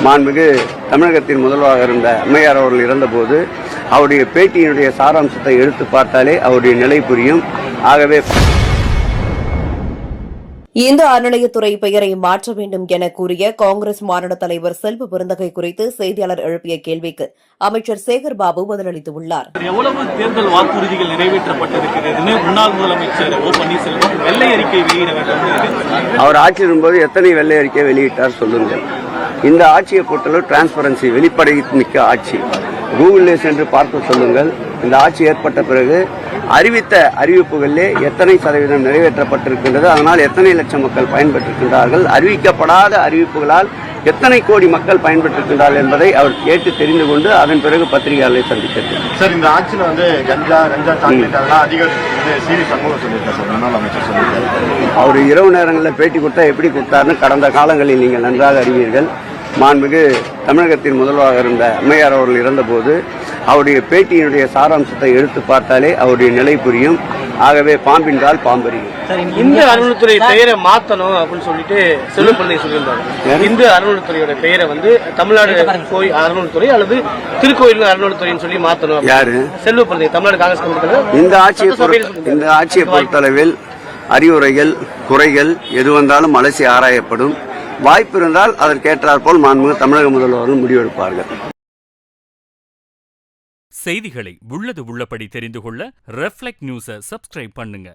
மாண்புமிகு தமிழகத்தின் முதல்வராக இருந்த அம்மையார் அவர்கள் இறந்தபோது அவருடைய பேட்டியினுடைய சாராம்சத்தை எடுத்து பார்த்தாலே அவருடைய நிலை புரியும். ஆகவே இந்து அறநிலையத்துறை பெயரை மாற்ற வேண்டும் என கூறிய காங்கிரஸ் மாநில தலைவர் செல்வ பெருந்தகை குறித்து செய்தியாளர் எழுப்பிய கேள்விக்கு அமைச்சர் சேகர் பாபு பதிலளித்துள்ளார். எவ்வளவு தேர்தல் வாக்குறுதிகள் நிறைவேற்றப்பட்டிருக்கிறது? முன்னாள் முதலமைச்சர் ஓ பன்னீர்செல்வம் வெள்ளை அறிக்கை வெளியிட வேண்டும். அவர் ஆட்சி இருக்கும்போது எத்தனை வெள்ளை அறிக்கை வெளியிட்டார் சொல்லுங்கள். இந்த ஆட்சியை பொறுத்தளவு டிரான்ஸ்பரன்சி, வெளிப்படை மிக்க ஆட்சி. கூகுளிலே சென்று பார்த்து சொல்லுங்கள். இந்த ஆட்சி ஏற்பட்ட பிறகு அறிவித்த அறிவிப்புகளிலே எத்தனை சதவீதம் நிறைவேற்றப்பட்டிருக்கின்றது, அதனால் எத்தனை லட்சம் மக்கள் பயன்பெற்றிருக்கின்றார்கள், அறிவிக்கப்படாத அறிவிப்புகளால் எத்தனை கோடி மக்கள் பயன்பெற்றிருக்கின்றார்கள் என்பதை அவர் கேட்டு தெரிந்து கொண்டு அதன் பிறகு பத்திரிகையாளரை சந்தித்தார். சார், இந்த ஆட்சியில் கஞ்சா சாக்லேட் அதெல்லாம் அதிகம் சிவி சண்முகம் சொல்லியிருக்காரு சார், முன்னாள் அமைச்சர் சொல்லியிருக்காரு. அவர் இரவு நேரங்களில் பேட்டி கொடுத்தா எப்படி கொடுத்தாருன்னு கடந்த காலங்களில் நீங்கள் நன்றாக அறிவீர்கள். மாண்புமிகு தமிழகத்தின் முதல்வராக இருந்த அம்மையார் அவர்கள் இறந்தபோது அவருடைய பேட்டியினுடைய சாராம்சத்தை எடுத்து பார்த்தாலே அவருடைய நிலை புரியும். ஆகவே பாம்பின் கால் பாம்பறியும். இந்து அறநிலையத்துறை பெயரை மாத்தணும் அப்படின்னு சொல்லிட்டு செல்வப்பிள்ளை சொல்லியிருந்தாங்க. இந்து அறநிலையத்துறையோட பெயரை தமிழ்நாடு அறநிலையத்துறை அல்லது திருக்கோயில் அறநிலையத்துறைன்னு சொல்லி மாத்தணும். யாரு? செல்வப்பிள்ளை, தமிழ்நாடு காங்கிரஸ் கமிட்டி. இந்த ஆட்சியை பொறுத்தளவில் அறிவுரைகள், குறைகள் எது வந்தாலும் அலசி ஆராயப்படும். வாய்ப்பு இருந்தால் அதற்கேற்றாற்போல் மாண்புமிகு தமிழக முதல்வர்கள் முடிவெடுப்பார்கள். செய்திகளை உள்ளது உள்ளபடி தெரிந்து கொள்ள ரெஃப்ளெக்ட் நியூஸை சப்ஸ்கிரைப் பண்ணுங்க.